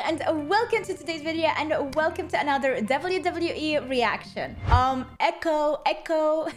and welcome to today's video and welcome to another WWE reaction. Echo.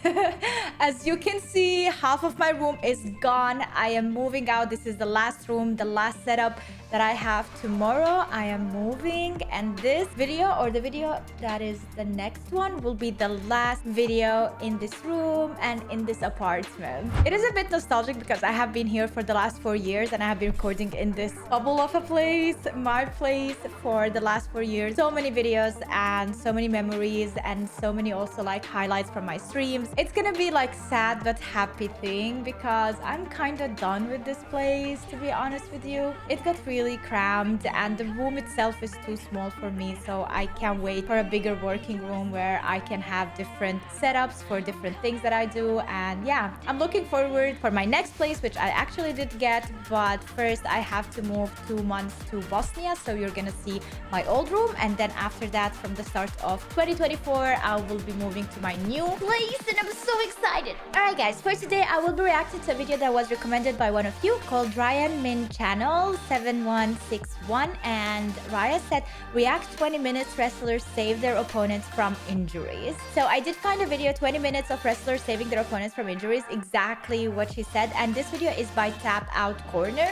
As you can see, half of my room is gone. I am moving out. This is the last room, the last setup that I have tomorrow. I am moving, and this video, or the video that is the next one, will be the last video in this room and in this apartment. It is a bit nostalgic because I have been here for the last 4 years and I have been recording in this bubble of a place, my place, for the last 4 years. So many videos and so many memories and so many also like highlights from my streams. It's gonna be like sad but happy thing because I'm kind of done with this place, to be honest with you. It got really cramped and the room itself is too small for me, so I can't wait for a bigger working room where I can have different setups for different things that I do. And yeah, I'm looking forward for my next place, which I actually did get, but first I have to move 2 months to Bosnia, so you're gonna see my old room, and then after that, from the start of 2024, I will be moving to my new place and I'm so excited. Alright guys, for today I will be reacting to a video that was recommended by one of you called Ryan Min Channel 7161, and Raya said react 20 minutes wrestlers save their opponents from injuries. So I did find a video 20 minutes of wrestlers saving their opponents from injuries, exactly what she said, and this video is by Tap Out Corner.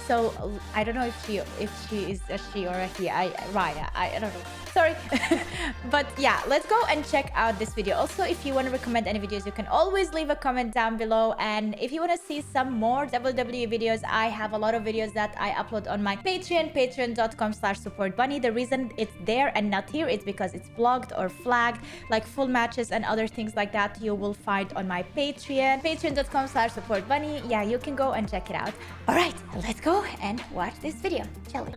So I don't know if she is a she or a he. Raya, I don't know, sorry. But yeah, let's go and check out this video. Also, if you want to recommend any videos, you can always leave a comment down below. And if you want to see some more WWE videos, I have a lot of videos that I upload on my Patreon, patreon.com/supportbunny. The reason it's there and not here is because it's blocked or flagged, like full matches and other things like that you will find on my Patreon, patreon.com/supportbunny. Yeah, you can go and check it out. All right, let's go and watch this video, shall we?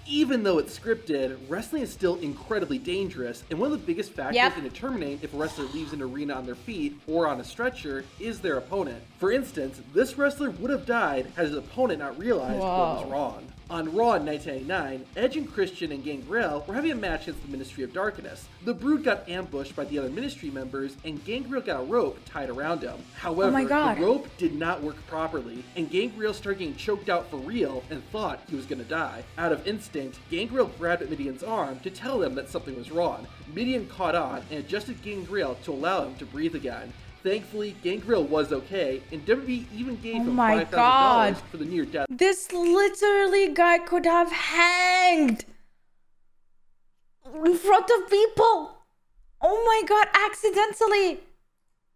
Even though it's scripted, wrestling is still incredibly dangerous, and one of the biggest factors in determining if a wrestler leaves an arena on their feet or on a stretcher is their opponent. For instance, this wrestler would have died had his opponent not realized what was wrong. On Raw in 1999, Edge and Christian and Gangrel were having a match against the Ministry of Darkness. The Brood got ambushed by the other Ministry members, and Gangrel got a rope tied around him. However, the rope did not work properly, and Gangrel started getting choked out for real and thought he was gonna die. Out of instinct, Gangrel grabbed at Mideon's arm to tell him that something was wrong. Mideon caught on and adjusted Gangrel to allow him to breathe again. Thankfully, Gangrel was okay, and WWE even gave him $5,000 for the near-death. This literally guy could have hanged in front of people. Oh my god, accidentally.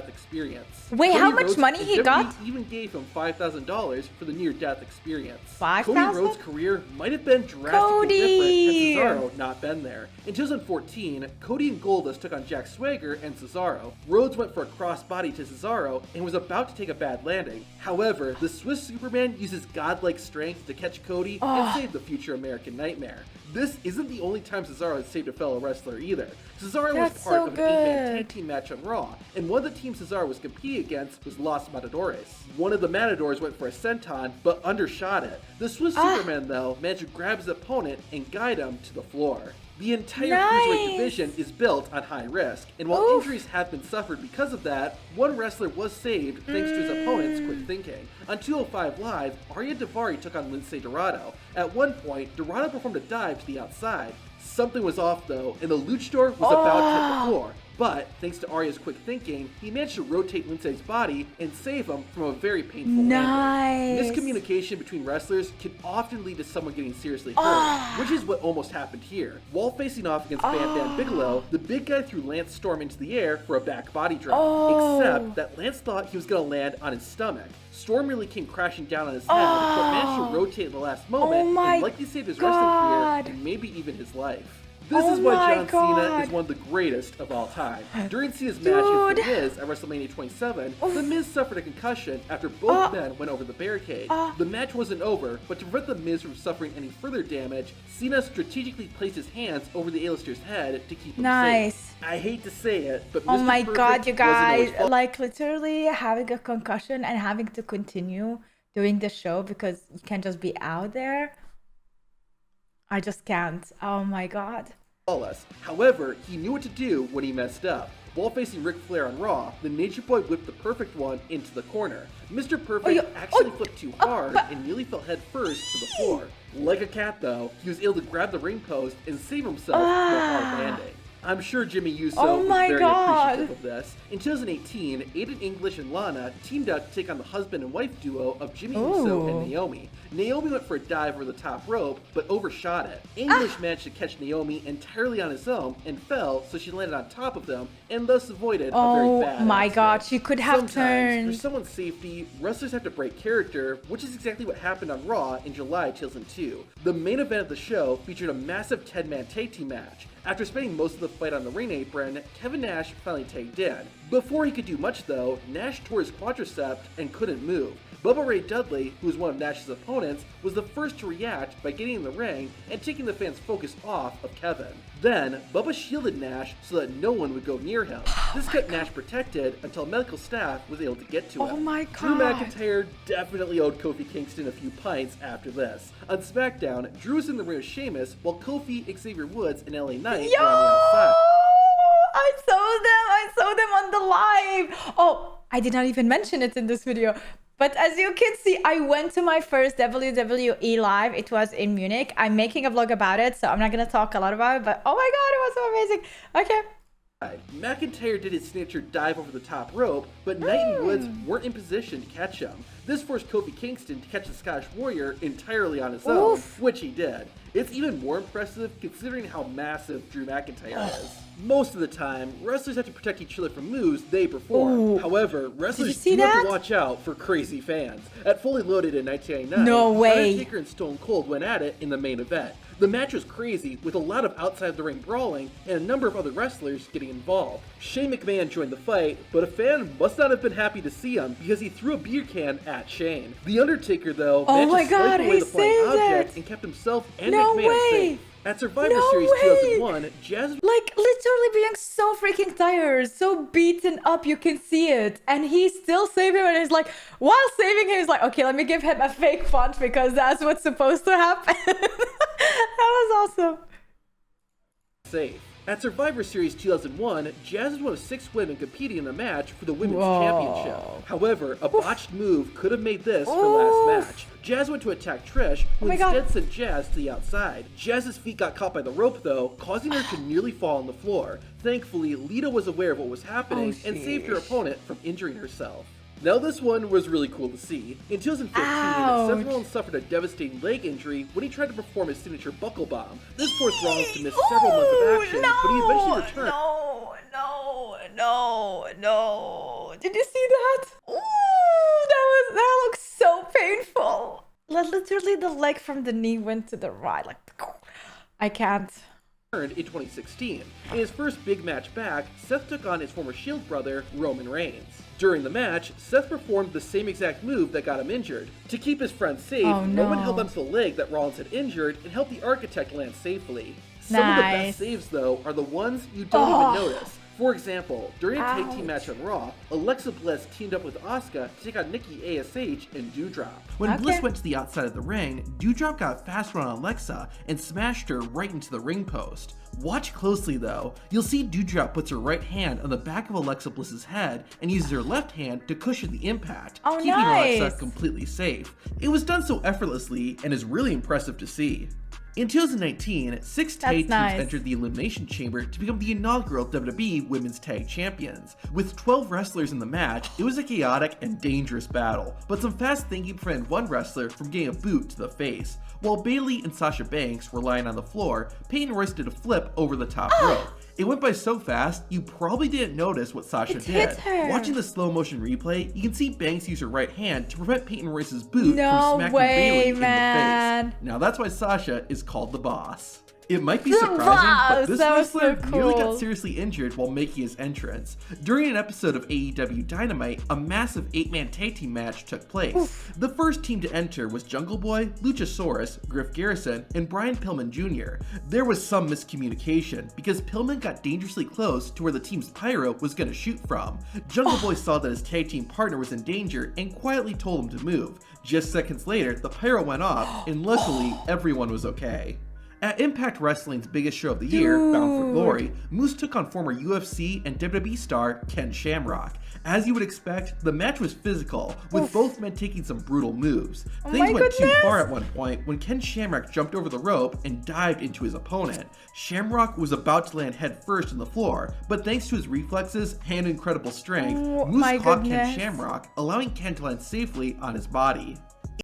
Experience. Wait, how much money he got? Even gave him $5,000 for the near-death experience. 5,000? Cody Rhodes' career might have been drastically different had Cesaro not been there. In 2014, Cody and Goldust took on Jack Swagger and Cesaro. Rhodes went for a crossbody to Cesaro and was about to take a bad landing. However, the Swiss Superman uses godlike strength to catch Cody and save the future American Nightmare. This isn't the only time Cesaro has saved a fellow wrestler either. Cesaro was part of an 8-man tag team match on Raw, and one of the teams Cesaro was competing against was Los Matadores. One of the Matadors went for a senton, but undershot it. The Swiss Superman, though, managed to grab his opponent and guide him to the floor. The entire cruiserweight division is built on high risk, and while injuries have been suffered because of that, one wrestler was saved thanks to his opponent's quick thinking. On 205 Live, Arya Daivari took on Lince Dorado. At one point, Dorado performed a dive to the outside. Something was off though, and the luchador was about to hit the floor. But, thanks to Arya's quick thinking, he managed to rotate Lince's body and save him from a very painful landing. Miscommunication between wrestlers can often lead to someone getting seriously hurt, which is what almost happened here. While facing off against Bam Bam Bigelow, the big guy threw Lance Storm into the air for a back body drop, except that Lance thought he was going to land on his stomach. Storm really came crashing down on his head, but managed to rotate at the last moment and likely saved his wrestling career and maybe even his life. This is why John Cena is one of the greatest of all time. During Cena's match against The Miz at WrestleMania 27, The Miz suffered a concussion after both men went over the barricade. The match wasn't over, but to prevent The Miz from suffering any further damage, Cena strategically placed his hands over the A-lister's head to keep him safe. I hate to say it, but Mr. Oh my god, you guys, wasn't like literally having a concussion and having to continue doing the show because you can't just be out there. I just can't. Oh my god. flawless. However, he knew what to do when he messed up. While facing Ric Flair on Raw, the Nature Boy whipped the Perfect one into the corner. Mr. Perfect actually flipped too hard and nearly fell head first to the floor. Like a cat though, he was able to grab the ring post and save himself from a hard landing. I'm sure Jimmy Uso was very appreciative of this. In 2018, Aiden English and Lana teamed up to take on the husband and wife duo of Jimmy Uso and Naomi. Naomi went for a dive over the top rope, but overshot it. English managed to catch Naomi entirely on his own and fell, so she landed on top of him and thus avoided a very bad accident. God, she could have turned. For someone's safety, wrestlers have to break character, which is exactly what happened on Raw in July 2002. The main event of the show featured a massive 10-man tag team match. After spending most of the fight on the ring apron, Kevin Nash finally tagged in. Before he could do much though, Nash tore his quadriceps and couldn't move. Bubba Ray Dudley, who was one of Nash's opponents, was the first to react by getting in the ring and taking the fans' focus off of Kevin. Then, Bubba shielded Nash so that no one would go near him. This kept Nash protected until medical staff was able to get to him. Oh my God. Drew McIntyre definitely owed Kofi Kingston a few pints after this. On SmackDown, Drew was in the ring with Sheamus while Kofi, Xavier Woods, and LA Knight were on the outside. I saw them on the live. Oh, I did not even mention it in this video. But as you can see, I went to my first WWE live. It was in Munich. I'm making a vlog about it, so I'm not going to talk a lot about it. But oh my God, it was so amazing. Okay. McIntyre did his signature dive over the top rope, but Knight and Woods weren't in position to catch him. This forced Kofi Kingston to catch the Scottish Warrior entirely on his own, which he did. It's even more impressive considering how massive Drew McIntyre is. Most of the time, wrestlers have to protect each other from moves they perform. However, wrestlers do have to watch out for crazy fans. At Fully Loaded in 1999, Undertaker and Stone Cold went at it in the main event. The match was crazy, with a lot of outside-the-ring brawling and a number of other wrestlers getting involved. Shane McMahon joined the fight, but a fan must not have been happy to see him because he threw a beer can at Shane. The Undertaker, though, managed to swipe away the flying object and kept himself and McMahon safe. At Survivor Series 2001, Jazz like literally being so freaking tired, so beaten up, you can see it, and he still saved him. And he's like, while saving him, he's like, okay, let me give him a fake punch because that's what's supposed to happen. That was awesome. Safe. At Survivor Series 2001, Jazz was one of 6 women competing in the match for the Women's Championship. However, a botched move could have made this her last match. Jazz went to attack Trish, who instead sent Jazz to the outside. Jazz's feet got caught by the rope though, causing her to nearly fall on the floor. Thankfully, Lita was aware of what was happening and saved her opponent from injuring herself. Now this one was really cool to see. In 2015, Seth Rollins suffered a devastating leg injury when he tried to perform his signature buckle bomb. This forced Rollins to miss several months of action, but he eventually returned. No. Did you see that? That looks so painful. Literally the leg from the knee went to the right. Like, I can't. In 2016. In his first big match back, Seth took on his former Shield brother, Roman Reigns. During the match, Seth performed the same exact move that got him injured. To keep his friend safe, Roman held onto the leg that Rollins had injured and helped the Architect land safely. Some of the best saves, though, are the ones you don't even notice. For example, during a tag team match on Raw, Alexa Bliss teamed up with Asuka to take on Nikki ASH and Doudrop. When Bliss went to the outside of the ring, Doudrop got faster on Alexa and smashed her right into the ring post. Watch closely though, you'll see Doudrop puts her right hand on the back of Alexa Bliss's head and uses her left hand to cushion the impact, keeping Alexa completely safe. It was done so effortlessly and is really impressive to see. In 2019, 6 tag teams entered the Elimination Chamber to become the inaugural WWE Women's Tag Champions. With 12 wrestlers in the match, it was a chaotic and dangerous battle, but some fast thinking prevented one wrestler from getting a boot to the face. While Bayley and Sasha Banks were lying on the floor, Peyton Royce did a flip over the top rope. It went by so fast, you probably didn't notice what Sasha did. Watching the slow motion replay, you can see Banks use her right hand to prevent Peyton Royce's boot from smacking Bayley in the face. Now that's why Sasha is called the boss. It might be surprising, but this wrestler nearly got seriously injured while making his entrance. During an episode of AEW Dynamite, a massive 8-man tag team match took place. The first team to enter was Jungle Boy, Luchasaurus, Griff Garrison, and Brian Pillman Jr. There was some miscommunication because Pillman got dangerously close to where the team's pyro was going to shoot from. Jungle Boy saw that his tag team partner was in danger and quietly told him to move. Just seconds later, the pyro went off, and luckily, everyone was okay. At Impact Wrestling's biggest show of the year, Bound for Glory, Moose took on former UFC and WWE star Ken Shamrock. As you would expect, the match was physical, with both men taking some brutal moves. Things went too far at one point when Ken Shamrock jumped over the rope and dived into his opponent. Shamrock was about to land head first on the floor, but thanks to his reflexes and incredible strength, Moose caught Ken Shamrock, allowing Ken to land safely on his body.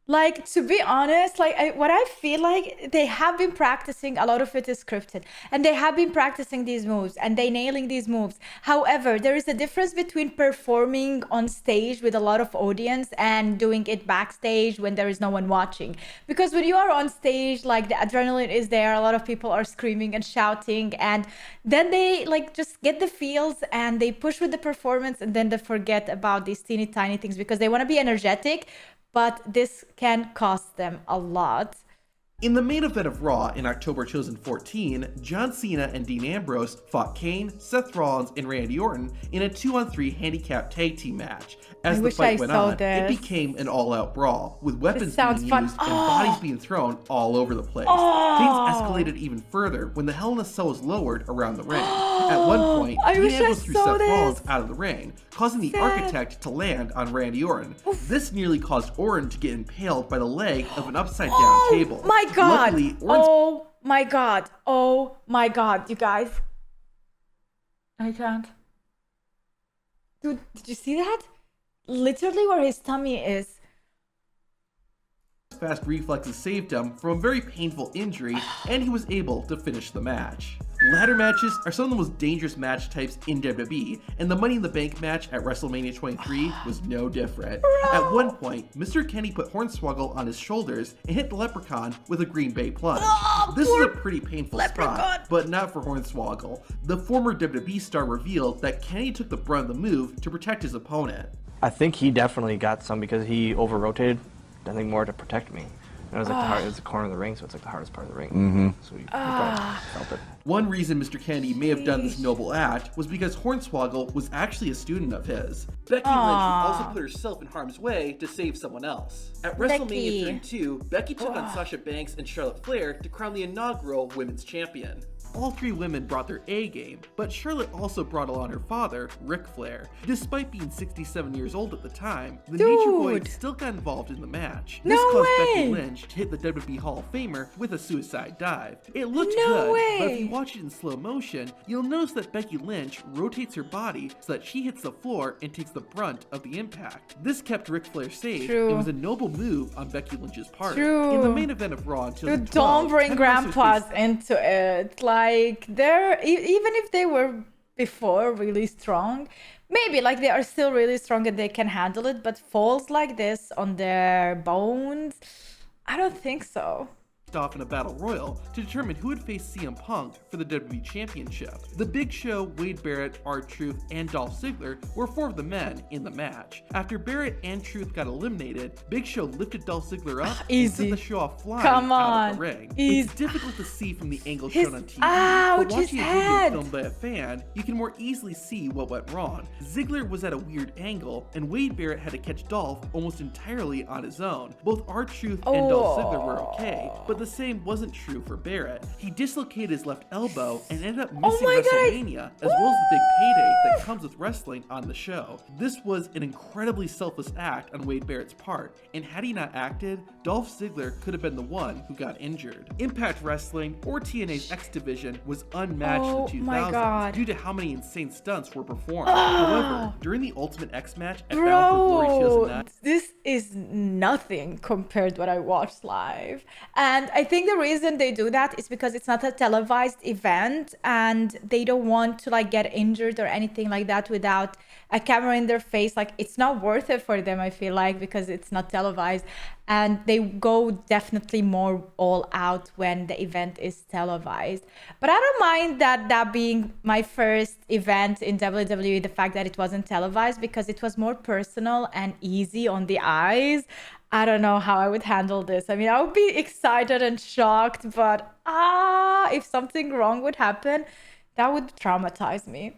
Like, to be honest, like what I feel like they have been practicing, a lot of it is scripted, and they have been practicing these moves and they nailing these moves. However, there is a difference between performing on stage with a lot of audience and doing it backstage when there is no one watching. Because when you are on stage, like the adrenaline is there, a lot of people are screaming and shouting, and then they like just get the feels and they push with the performance, and then they forget about these teeny tiny things because they want to be energetic. But this can cost them a lot. In the main event of Raw in October 2014, John Cena and Dean Ambrose fought Kane, Seth Rollins, and Randy Orton in a 2-on-3 handicap tag team match. As the fight went on, it became an all-out brawl, with weapons being used and bodies being thrown all over the place. Things escalated even further when the Hell in a Cell was lowered around the ring. At one point, Dean Ambrose threw Seth Rollins out of the ring, causing the Architect to land on Randy Orton. This nearly caused Orton to get impaled by the leg of an upside-down table. My God! Luckily, oh my God! Oh my God! You guys, I can't. Dude, did you see that? Literally where his tummy is. Fast reflexes saved him from a very painful injury, and he was able to finish the match. Ladder matches are some of the most dangerous match types in WWE, and the Money in the Bank match at WrestleMania 23 was no different. At one point, Mr. Kenny put Hornswoggle on his shoulders and hit the Leprechaun with a Green Bay plunge. This is a pretty painful spot, but not for Hornswoggle. The former WWE star revealed that Kenny took the brunt of the move to protect his opponent. I think he definitely got some because he over-rotated, I think more to protect me. And it was like it was the corner of the ring, so it's like the hardest part of the ring. So he probably felt it. One reason Mr. Kennedy may have done this noble act was because Hornswoggle was actually a student of his. Becky Lynch also put herself in harm's way to save someone else. At WrestleMania 32, Becky took on Sasha Banks and Charlotte Flair to crown the inaugural Women's Champion. All three women brought their A game, but Charlotte also brought along her father, Ric Flair. Despite being 67 years old at the time, the Nature Boy still got involved in the match. This caused Becky Lynch to hit the WWE Hall of Famer with a suicide dive. It looked good, but if you watch it in slow motion, you'll notice that Becky Lynch rotates her body so that she hits the floor and takes the brunt of the impact. This kept Ric Flair safe and was a noble move on Becky Lynch's part. In the main event of Raw until don't bring grandpas into it. Like, they're, even if they were before really strong, maybe like they are still really strong and they can handle it, but falls like this on their bones, I don't think so. Off in a battle royal to determine who would face CM Punk for the WWE Championship. The Big Show, Wade Barrett, R-Truth, and Dolph Ziggler were four of the men in the match. After Barrett and Truth got eliminated, Big Show lifted Dolph Ziggler up and sent the show off flying out of the ring. It's difficult to see from the angle shown on TV, but watching a video filmed by a fan, you can more easily see what went wrong. Ziggler was at a weird angle, and Wade Barrett had to catch Dolph almost entirely on his own. Both R-Truth and Dolph Ziggler were okay, but the same wasn't true for Barrett. He dislocated his left elbow and ended up missing WrestleMania, as well as the big payday that comes with wrestling on the show. This was an incredibly selfless act on Wade Barrett's part, and had he not acted, Dolph Ziggler could have been the one who got injured. Impact Wrestling, or TNA's X Division, was unmatched in the 2000s due to how many insane stunts were performed. However, during the Ultimate X match at Bound for Glory 2009, this is nothing compared to what I watched live. And I think the reason they do that is because it's not a televised event and they don't want to like get injured or anything like that without a camera in their face. Like, it's not worth it for them, I feel like, because it's not televised, and they go definitely more all out when the event is televised. But I don't mind that being my first event in WWE, the fact that it wasn't televised, because it was more personal and easy on the eyes. I don't know how I would handle this. I mean, I would be excited and shocked, but if something wrong would happen, that would traumatize me.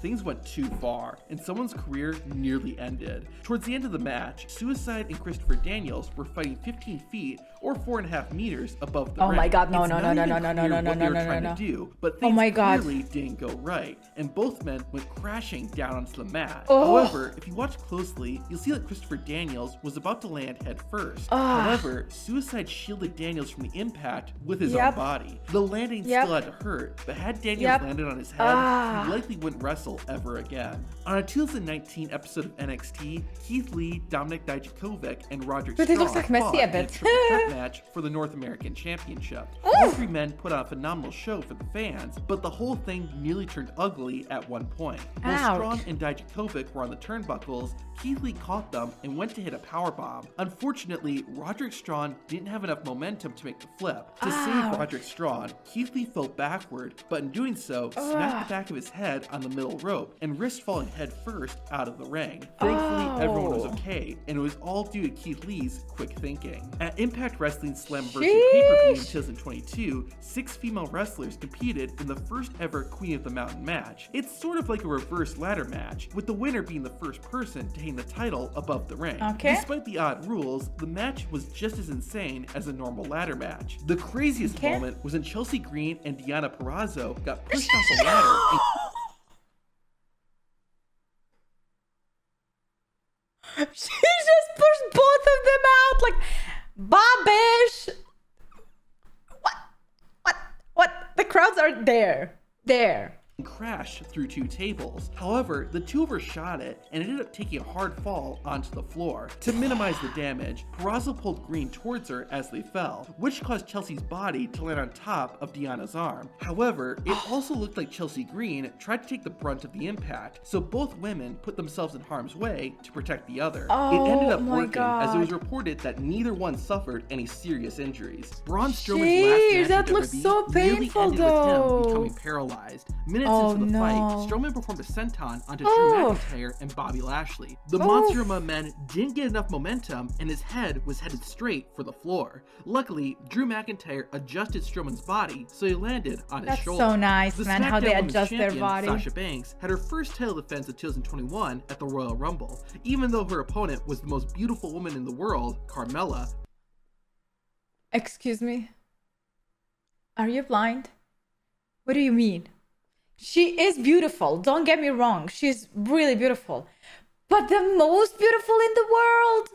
Things went too far, and someone's career nearly ended. Towards the end of the match, Suicide and Christopher Daniels were fighting 15 feet or 4.5 meters above the Oh ring. my God, no, It's no, not no, even no, no, no, clear no, what no, they were no, trying no, to do, but Oh things my God. clearly didn't go right, and both men went crashing down onto the mat. Oh. However, if you watch closely, you'll see that Christopher Daniels was about to land head first. However, Suicide shielded Daniels from the impact with his own body. The landing still had to hurt, but had Daniels landed on his head, he likely wouldn't wrestle ever again. On a 2019 episode of NXT, Keith Lee, Dominik Dijakovic, and Roderick But he Strong looks like Messi fought a in a bit. triple threat match for the North American Championship. All three men put on a phenomenal show for the fans, but the whole thing nearly turned ugly at one point. While Ouch. Strong and Dijakovic were on the turnbuckles, Keith Lee caught them and went to hit a powerbomb. Unfortunately, Roderick Strong didn't have enough momentum to make the flip. To save Roderick Strong, Keith Lee fell backward, but in doing so, smacked the back of his head on the middle rope and risked falling head first out of the ring. Thankfully, everyone was okay, and it was all due to Keith Lee's quick thinking. At Impact Wrestling Slammiversary pay-per-view in 2022, 6 female wrestlers competed in the first ever Queen of the Mountain match. It's sort of like a reverse ladder match, with the winner being the first person to hang the title above the ring. Okay. Despite the odd rules, the match was just as insane as a normal ladder match. The craziest moment was when Chelsea Green and Deonna Purrazzo got pushed off the ladder and She just pushed both of them out like, Babish. What? The crowds are there. crashed through 2 tables. However, the two overshot it and ended up taking a hard fall onto the floor. To minimize the damage, Purrazzo pulled Green towards her as they fell, which caused Chelsea's body to land on top of Deanna's arm. However, it also looked like Chelsea Green tried to take the brunt of the impact, so both women put themselves in harm's way to protect the other. It ended up working, as it was reported that neither one suffered any serious injuries. Braun Strowman's last match that in looks WWE so nearly painful, ended though. with him becoming paralyzed. Minutes into the fight, Strowman performed a senton onto Drew McIntyre and Bobby Lashley. The Monster Among Men didn't get enough momentum, and his head was headed straight for the floor. Luckily, Drew McIntyre adjusted Strowman's body, so he landed on his shoulder. So nice, The man, how they SmackDown Women's adjust their Champion, body. Sasha Banks had her first title defense of 2021 at the Royal Rumble, even though her opponent was the most beautiful woman in the world, Carmella. Excuse me? Are you blind? What do you mean? She is beautiful, don't get me wrong. She's really beautiful. But the most beautiful in the world?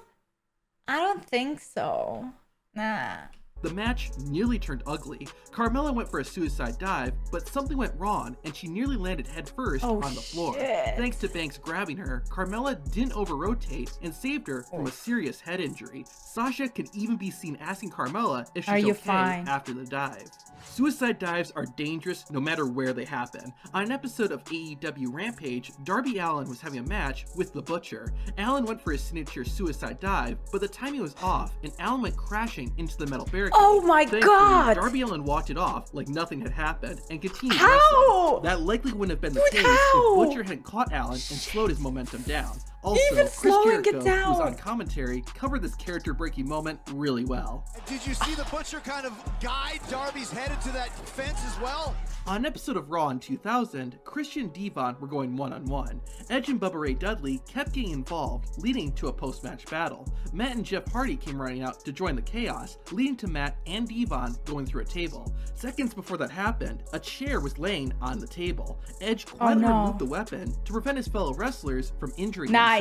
I don't think so. Nah. The match nearly turned ugly. Carmella went for a suicide dive, but something went wrong and she nearly landed headfirst on the floor. Thanks to Banks grabbing her, Carmella didn't over-rotate and saved her from a serious head injury. Sasha could even be seen asking Carmella if she's okay after the dive. Suicide dives are dangerous no matter where they happen. On an episode of AEW Rampage, Darby Allin was having a match with The Butcher. Allin went for his signature suicide dive, but the timing was off and Allin went crashing into the metal barricade. Oh my God! Darby Allin walked it off like nothing had happened and continued wrestling. That likely wouldn't have been the case if Butcher had caught Allin and slowed his momentum down. Also, Even Chris slowing Jericho, it down. who's on commentary, covered this character-breaking moment really well. Did you see the Butcher kind of guide Darby's head into that fence as well? On an episode of Raw in 2000, Christian and Devon were going one-on-one. Edge and Bubba Ray Dudley kept getting involved, leading to a post-match battle. Matt and Jeff Hardy came running out to join the chaos, leading to Matt and Devon going through a table. Seconds before that happened, a chair was laying on the table. Edge quietly removed the weapon to prevent his fellow wrestlers from injuring themselves.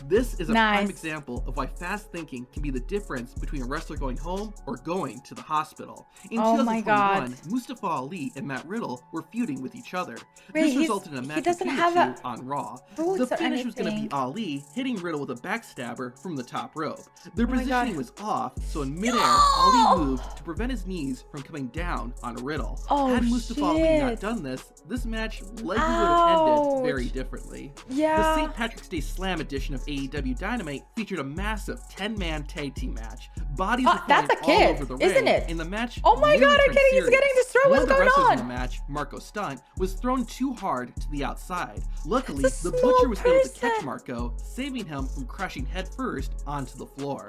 This is a prime example of why fast thinking can be the difference between a wrestler going home or going to the hospital. In 2021, Mustafa Ali and Matt Riddle were feuding with each other. This resulted in a match between the two on Raw. The finish was going to be Ali hitting Riddle with a backstabber from the top rope. Their positioning was off, so in midair, Ali moved to prevent his knees from coming down on Riddle. Had Mustafa Ali not done this match likely would have ended very differently. The St. Patrick's Day Slam edition of AEW Dynamite featured a massive 10-man tag team match. Bodies were flying all over the ring, isn't it? and the match Oh my God, he's getting destroyed. What's going on? One of the wrestlers in the match, Marco Stunt, was thrown too hard to the outside. Luckily, the Butcher was able to catch Marco, saving him from crashing headfirst onto the floor.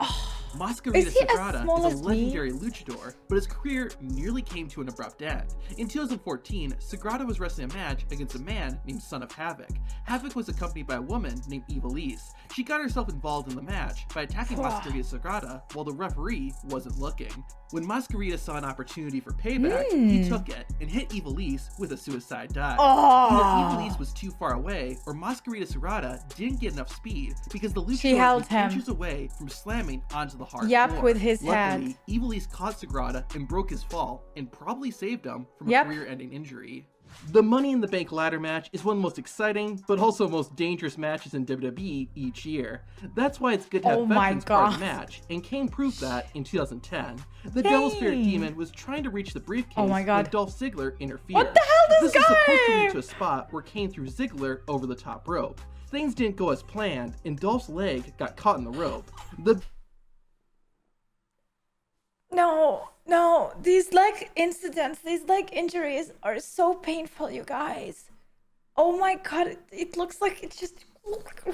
Mascarita Is he as Sagrada small is as a me? legendary luchador, but his career nearly came to an abrupt end. In 2014, Sagrada was wrestling a match against a man named Son of Havoc. Havoc was accompanied by a woman named Ivelisse. She got herself involved in the match by attacking Mascarita Sagrada while the referee wasn't looking. When Mascarita saw an opportunity for payback, he took it and hit Ivelisse with a suicide dive. Either Ivelisse was too far away, or Mascarita Sagrada didn't get enough speed because the luchador held was him. inches away from slamming onto the hard Yep, floor. with his Luckily, head. Ivelisse caught Sagrada and broke his fall, and probably saved him from a Yep. career-ending injury. The Money in the Bank ladder match is one of the most exciting, but also most dangerous matches in WWE each year. That's why it's good to have Oh my veterans part of God. the match, and Kane proved that in 2010. The Devil Spirit Kane. Demon was trying to reach the briefcase Oh my God. when Dolph Ziggler interfered. What the hell, this is supposed to guy? lead to a spot where Kane threw Ziggler over the top rope. Things didn't go as planned, and Dolph's leg got caught in the rope. No, these leg incidents, these leg injuries are so painful, you guys. Oh my God, it looks like it just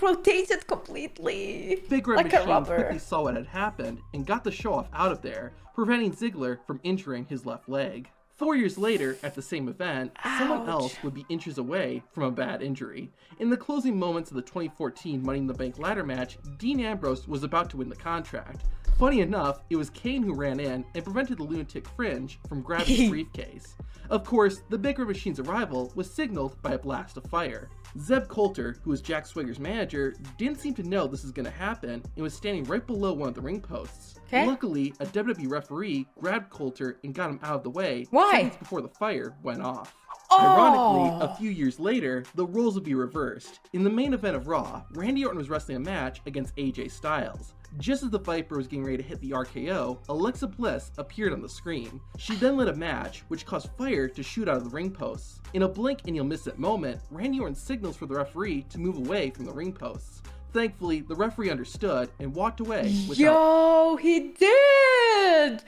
rotated completely. Big Red like a Machine rubber. quickly saw what had happened and got the show-off out of there, preventing Ziggler from injuring his left leg. 4 years later, at the same event, someone else would be inches away from a bad injury. In the closing moments of the 2014 Money in the Bank ladder match, Dean Ambrose was about to win the contract. Funny enough, it was Kane who ran in and prevented the Lunatic Fringe from grabbing the briefcase. Of course, the Big Red Machine's arrival was signaled by a blast of fire. Zeb Coulter, who was Jack Swagger's manager, didn't seem to know this was going to happen and was standing right below one of the ring posts. Okay. Luckily, a WWE referee grabbed Coulter and got him out of the way Why? seconds before the fire went off. Ironically, a few years later, the roles would be reversed. In the main event of Raw, Randy Orton was wrestling a match against AJ Styles. Just as the Viper was getting ready to hit the RKO, Alexa Bliss appeared on the screen. She then led a match, which caused fire to shoot out of the ring posts. In a blink and you'll miss it moment, Randy Orton signals for the referee to move away from the ring posts. Thankfully, the referee understood and walked away without— Yo, he did!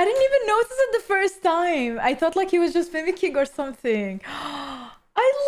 I didn't even notice it the first time. I thought like he was just mimicking or something. I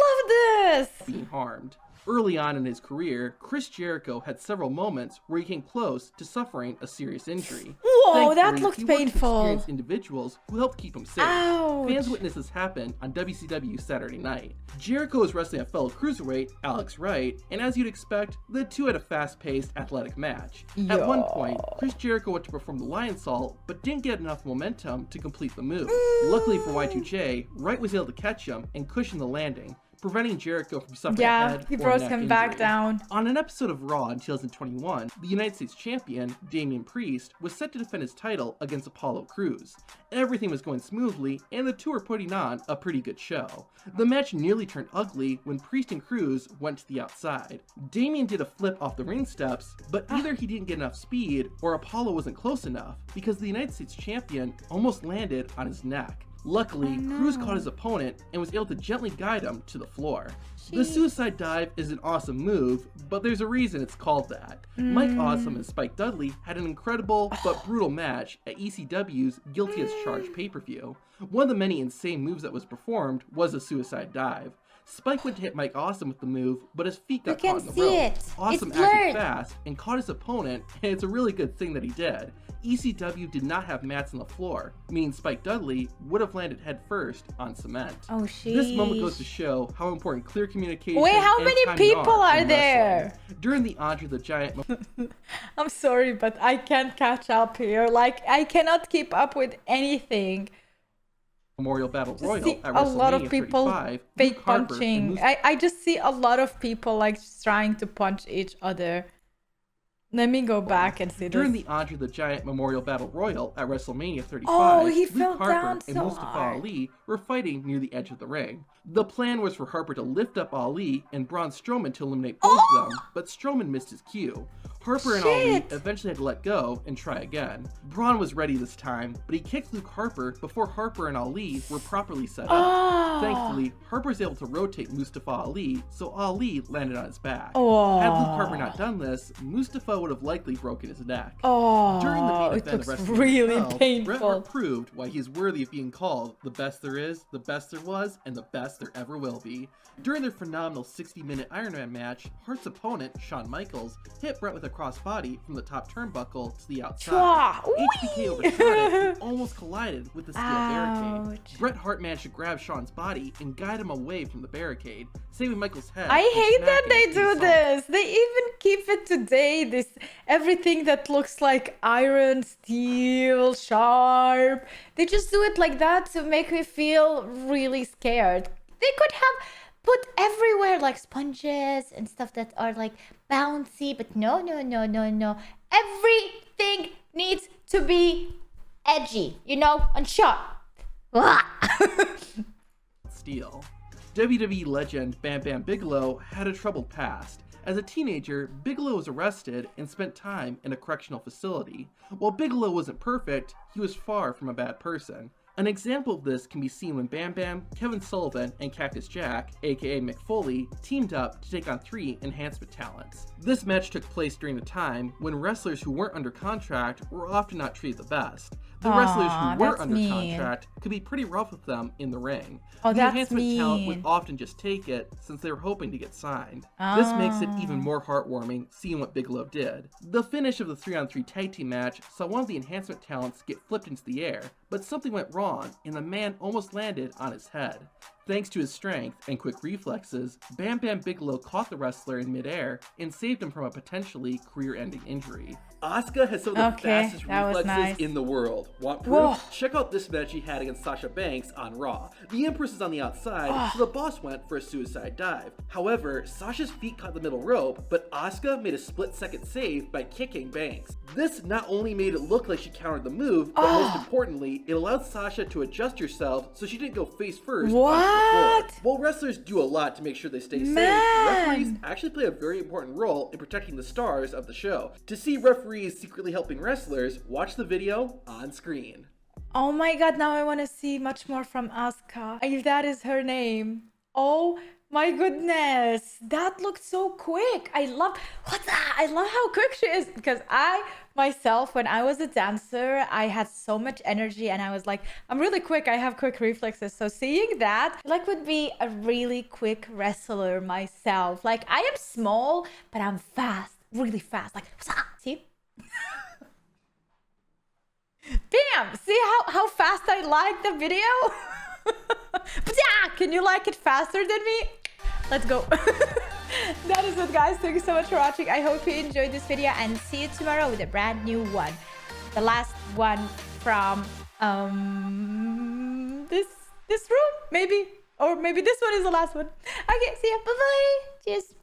love this! being harmed. Early on in his career, Chris Jericho had several moments where he came close to suffering a serious injury. Whoa, that Thankfully, looked he worked with painful. experienced individuals who helped keep him safe. Ouch. Fans witnessed this happen on WCW Saturday Night. Jericho was wrestling a fellow cruiserweight, Alex Wright, and as you'd expect, the two had a fast-paced, athletic match. At one point, Chris Jericho went to perform the Lion Salt, but didn't get enough momentum to complete the move. Luckily for Y2J, Wright was able to catch him and cushion the landing, preventing Jericho from suffering a head he or brought neck him back injury. down. On an episode of Raw in 2021, the United States champion, Damian Priest, was set to defend his title against Apollo Crews. Everything was going smoothly, and the two were putting on a pretty good show. The match nearly turned ugly when Priest and Crews went to the outside. Damian did a flip off the ring steps, but either he didn't get enough speed, or Apollo wasn't close enough, because the United States champion almost landed on his neck. Luckily, Crews caught his opponent and was able to gently guide him to the floor. The suicide dive is an awesome move, but there's a reason it's called that. Mike Awesome and Spike Dudley had an incredible but brutal match at ECW's Guilty as Charged pay-per-view. One of the many insane moves that was performed was a suicide dive. Spike went to hit Mike Awesome with the move, but his feet got caught in the rope. Awesome acted fast and caught his opponent, and it's a really good thing that he did. ECW did not have mats on the floor, meaning Spike Dudley would have landed head first on cement. Oh, sheesh. This moment goes to show how important clear communication Wait, how and many timing people are in there? wrestling. During the Andre the Giant I'm sorry, but I can't catch up here. Like, I cannot keep up with anything. Memorial Battle Just Royal see at a lot of WrestleMania people 35, fake Luke Harper and punching. Moose I just see a lot of people like trying to punch each other. Let me go back and see During this. the Andre the Giant Memorial Battle Royal at WrestleMania 35, Oh, he Luke fell Harper down and so Mustafa hard. Ali were fighting near the edge of the ring. The plan was for Harper to lift up Ali and Braun Strowman to eliminate both of them, but Strowman missed his cue. Harper and Ali Shit. eventually had to let go and try again. Braun was ready this time, but he kicked Luke Harper before Harper and Ali were properly set up. Oh. Thankfully, Harper was able to rotate Mustafa Ali, so Ali landed on his back. Oh. Had Luke Harper not done this, Mustafa would have likely broken his neck. Oh, During the main it event of looks WrestleMania really 12, Bret painful. Hart proved why he's worthy of being called the best there is, the best there was, and the best there ever will be. During their phenomenal 60-minute Iron Man match, Hart's opponent, Shawn Michaels, hit Bret with a the crossbody from the top turnbuckle to the outside. Chua! HBK overshot it and almost collided with the steel barricade. Ouch. Bret Hart managed to grab Shawn's body and guide him away from the barricade, saving Michael's head. I and hate that smacking they it do in the this. They even keep it today. This everything that looks like iron, steel, sharp. They just do it like that to make me feel really scared. They could have put everywhere like sponges and stuff that are like bouncy, but no. Everything needs to be edgy, you know, and sharp. steel. WWE legend Bam Bam Bigelow had a troubled past. As a teenager, Bigelow was arrested and spent time in a correctional facility. While Bigelow wasn't perfect, he was far from a bad person. An example of this can be seen when Bam Bam, Kevin Sullivan, and Cactus Jack, aka Mick Foley, teamed up to take on 3 enhancement talents. This match took place during a time when wrestlers who weren't under contract were often not treated the best. The wrestlers who were that's under mean. contract could be pretty rough with them in the ring. Oh, The that's enhancement talent would mean. often just take it since they were hoping to get signed. This makes it even more heartwarming seeing what Bigelow did. The finish of the 3-on-3 tag team match saw one of the enhancement talents get flipped into the air, but something went wrong and the man almost landed on his head. Thanks to his strength and quick reflexes, Bam Bam Bigelow caught the wrestler in midair and saved him from a potentially career-ending injury. Asuka has some of the fastest that was reflexes nice. in the world. Want proof? Whoa. Check out this match he had against Sasha Banks on Raw. The Empress is on the outside, so the boss went for a suicide dive. However, Sasha's feet caught the middle rope, but Asuka made a split-second save by kicking Banks. This not only made it look like she countered the move, but most importantly, it allowed Sasha to adjust herself so she didn't go face first onto the What? floor. While wrestlers do a lot to make sure they stay safe, Man. referees actually play a very important role in protecting the stars of the show. To see referees secretly helping wrestlers, watch the video on screen. Oh my god, now I want to see much more from Asuka. If that is her name. Oh my goodness. That looked so quick. I love how quick she is, because I myself, when I was a dancer, I had so much energy and I was like, I'm really quick. I have quick reflexes. So seeing that like would be a really quick wrestler myself. Like I am small, but I'm fast, really fast. Like, see? Bam! See how fast I like the video? Can you like it faster than me? Let's go. That is it, guys. Thank you so much for watching. I hope you enjoyed this video and see you tomorrow with a brand new one. The last one from this room, maybe. Or maybe this one is the last one. Okay, see ya. Bye-bye. Cheers.